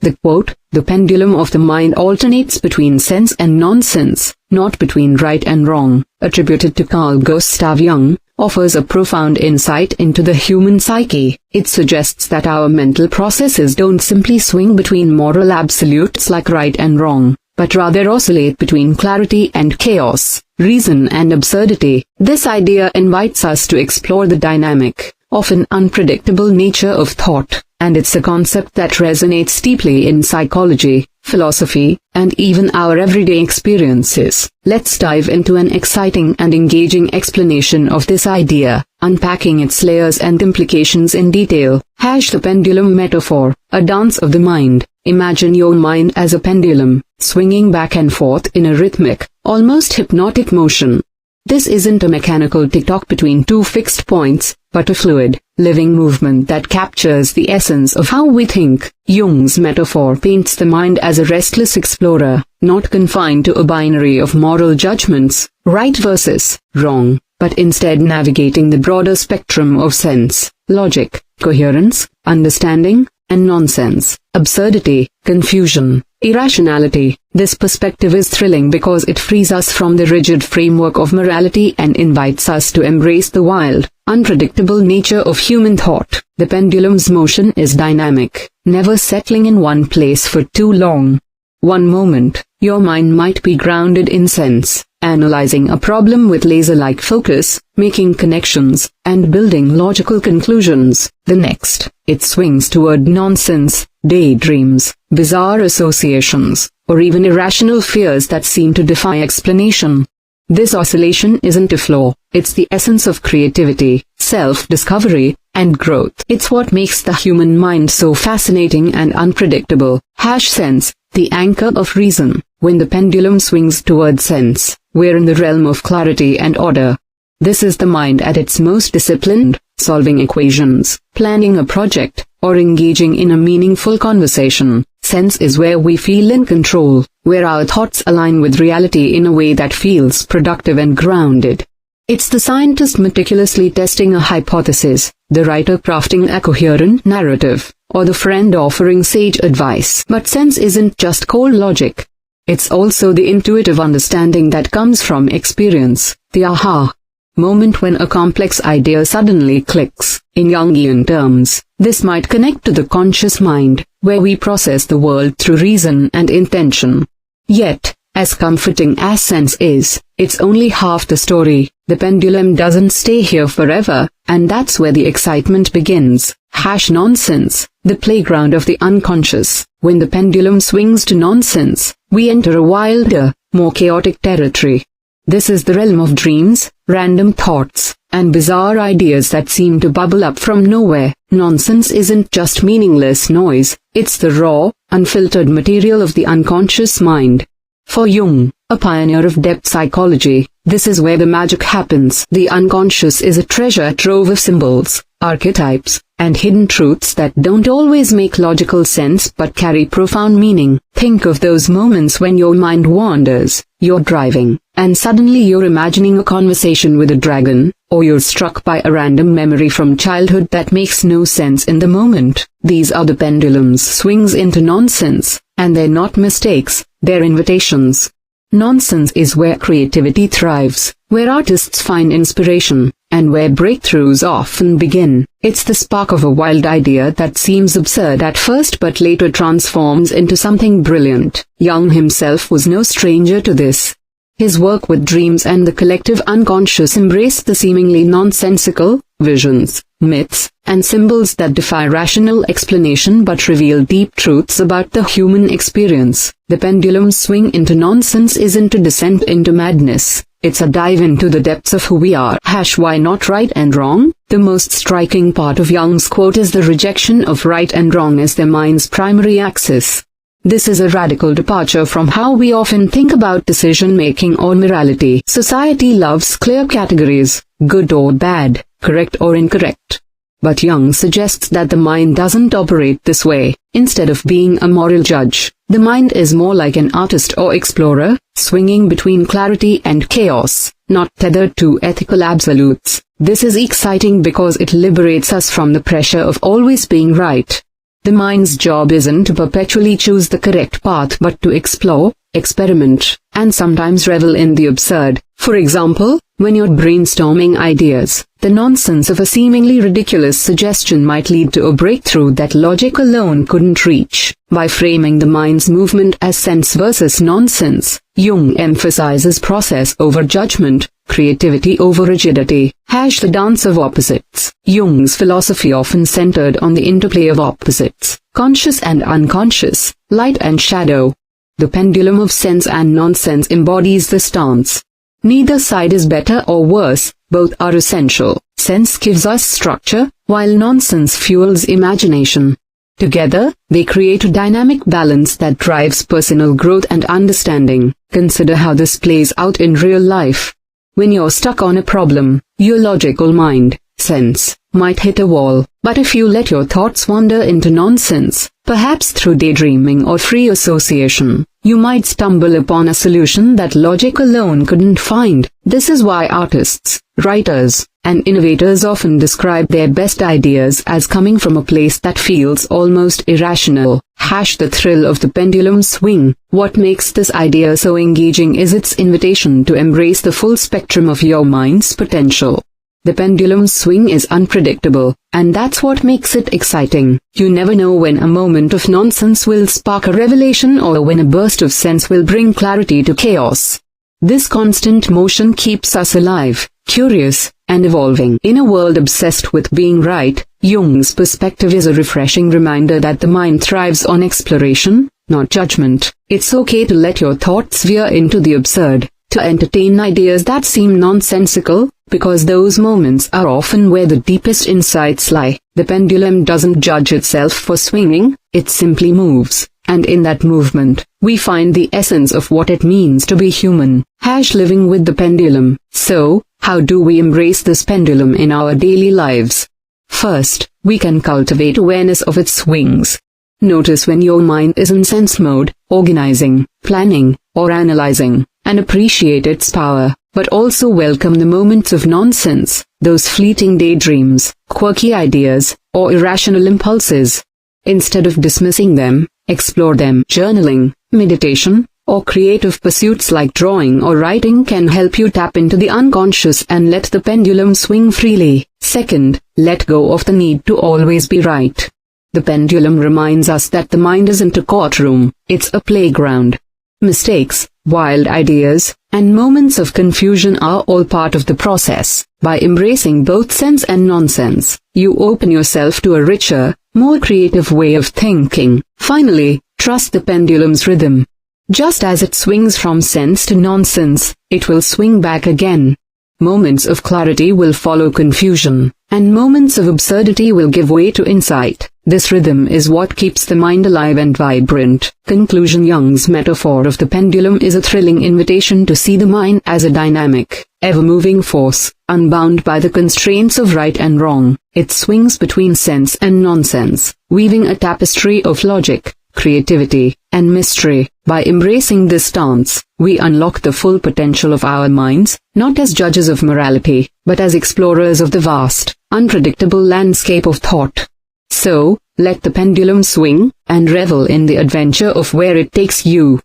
The quote, "The pendulum of the mind alternates between sense and nonsense, not between right and wrong," attributed to Carl Gustav Jung, offers a profound insight into the human psyche. It suggests that our mental processes don't simply swing between moral absolutes like right and wrong, but rather oscillate between clarity and chaos, reason and absurdity. This idea invites us to explore the dynamic, often unpredictable nature of thought, and it's a concept that resonates deeply in psychology, philosophy, and even our everyday experiences. Let's dive into an exciting and engaging explanation of this idea, unpacking its layers and implications in detail. The pendulum metaphor, a dance of the mind. Imagine your mind as a pendulum, swinging back and forth in a rhythmic, almost hypnotic motion. This isn't a mechanical tick-tock between two fixed points, but a fluid, living movement that captures the essence of how we think. Jung's metaphor paints the mind as a restless explorer, not confined to a binary of moral judgments, right versus wrong, but instead navigating the broader spectrum of sense, logic, coherence, understanding, and nonsense, absurdity, confusion, irrationality. This perspective is thrilling because it frees us from the rigid framework of morality and invites us to embrace the wild, unpredictable nature of human thought. The pendulum's motion is dynamic, never settling in one place for too long. One moment, your mind might be grounded in sense, analyzing a problem with laser-like focus, making connections, and building logical conclusions. The next, it swings toward nonsense, daydreams, bizarre associations, or even irrational fears that seem to defy explanation. This oscillation isn't a flaw, it's the essence of creativity, self-discovery, and growth. It's what makes the human mind so fascinating and unpredictable. Sense, the anchor of reason. When the pendulum swings toward sense, we're in the realm of clarity and order. This is the mind at its most disciplined, solving equations, planning a project, or engaging in a meaningful conversation. Sense is where we feel in control, where our thoughts align with reality in a way that feels productive and grounded. It's the scientist meticulously testing a hypothesis, the writer crafting a coherent narrative, or the friend offering sage advice. But sense isn't just cold logic. It's also the intuitive understanding that comes from experience, the aha moment when a complex idea suddenly clicks. In Jungian terms, this might connect to the conscious mind, where we process the world through reason and intention. Yet, as comforting as sense is, it's only half the story. The pendulum doesn't stay here forever, and that's where the excitement begins. Nonsense, the playground of the unconscious. When the pendulum swings to nonsense, we enter a wilder, more chaotic territory. This is the realm of dreams, random thoughts, and bizarre ideas that seem to bubble up from nowhere. Nonsense isn't just meaningless noise, it's the raw, unfiltered material of the unconscious mind. For Jung, a pioneer of depth psychology, this is where the magic happens. The unconscious is a treasure trove of symbols, archetypes, and hidden truths that don't always make logical sense but carry profound meaning. Think of those moments when your mind wanders, you're driving, and suddenly you're imagining a conversation with a dragon, or you're struck by a random memory from childhood that makes no sense in the moment. These are the pendulum's swings into nonsense, and they're not mistakes, they're invitations. Nonsense is where creativity thrives, where artists find inspiration, and where breakthroughs often begin. It's the spark of a wild idea that seems absurd at first but later transforms into something brilliant. Jung himself was no stranger to this. His work with dreams and the collective unconscious embraced the seemingly nonsensical, visions, myths, and symbols that defy rational explanation but reveal deep truths about the human experience. The pendulum's swing into nonsense isn't a descent into madness. It's a dive into the depths of who we are. Why not right and wrong? The most striking part of Jung's quote is the rejection of right and wrong as the mind's primary axis. This is a radical departure from how we often think about decision-making or morality. Society loves clear categories, good or bad, correct or incorrect. But Jung suggests that the mind doesn't operate this way. Instead of being a moral judge, the mind is more like an artist or explorer, swinging between clarity and chaos, not tethered to ethical absolutes. This is exciting because it liberates us from the pressure of always being right. The mind's job isn't to perpetually choose the correct path but to explore, experiment, and sometimes revel in the absurd. For example, when you're brainstorming ideas, the nonsense of a seemingly ridiculous suggestion might lead to a breakthrough that logic alone couldn't reach. By framing the mind's movement as sense versus nonsense, Jung emphasizes process over judgment, creativity over rigidity. The dance of opposites. Jung's philosophy often centered on the interplay of opposites, conscious and unconscious, light and shadow. The pendulum of sense and nonsense embodies this dance. Neither side is better or worse, both are essential. Sense gives us structure, while nonsense fuels imagination. Together, they create a dynamic balance that drives personal growth and understanding. Consider how this plays out in real life. When you're stuck on a problem, your logical mind, sense, might hit a wall. But if you let your thoughts wander into nonsense, perhaps through daydreaming or free association, you might stumble upon a solution that logic alone couldn't find. This is why artists, writers, and innovators often describe their best ideas as coming from a place that feels almost irrational. The thrill of the pendulum swing. What makes this idea so engaging is its invitation to embrace the full spectrum of your mind's potential. The pendulum swing is unpredictable, and that's what makes it exciting. You never know when a moment of nonsense will spark a revelation or when a burst of sense will bring clarity to chaos. This constant motion keeps us alive, curious, and evolving. In a world obsessed with being right, Jung's perspective is a refreshing reminder that the mind thrives on exploration, not judgment. It's okay to let your thoughts veer into the absurd, to entertain ideas that seem nonsensical, because those moments are often where the deepest insights lie. The pendulum doesn't judge itself for swinging, it simply moves, and in that movement, we find the essence of what it means to be human. Living with the pendulum. So, how do we embrace this pendulum in our daily lives? First, we can cultivate awareness of its swings. Notice when your mind is in sense mode, organizing, planning, or analyzing, and appreciate its power, but also welcome the moments of nonsense, those fleeting daydreams, quirky ideas, or irrational impulses. Instead of dismissing them, explore them. Journaling, meditation, or creative pursuits like drawing or writing can help you tap into the unconscious and let the pendulum swing freely. Second, let go of the need to always be right. The pendulum reminds us that the mind isn't a courtroom, it's a playground. Mistakes, wild ideas, and moments of confusion are all part of the process. By embracing both sense and nonsense, you open yourself to a richer, more creative way of thinking. Finally, trust the pendulum's rhythm. Just as it swings from sense to nonsense, it will swing back again. Moments of clarity will follow confusion, and moments of absurdity will give way to insight. This rhythm is what keeps the mind alive and vibrant. Conclusion. Jung's metaphor of the pendulum is a thrilling invitation to see the mind as a dynamic, ever-moving force, unbound by the constraints of right and wrong. It swings between sense and nonsense, weaving a tapestry of logic, creativity, and mystery. By embracing this dance, we unlock the full potential of our minds, not as judges of morality, but as explorers of the vast, unpredictable landscape of thought. So, let the pendulum swing, and revel in the adventure of where it takes you.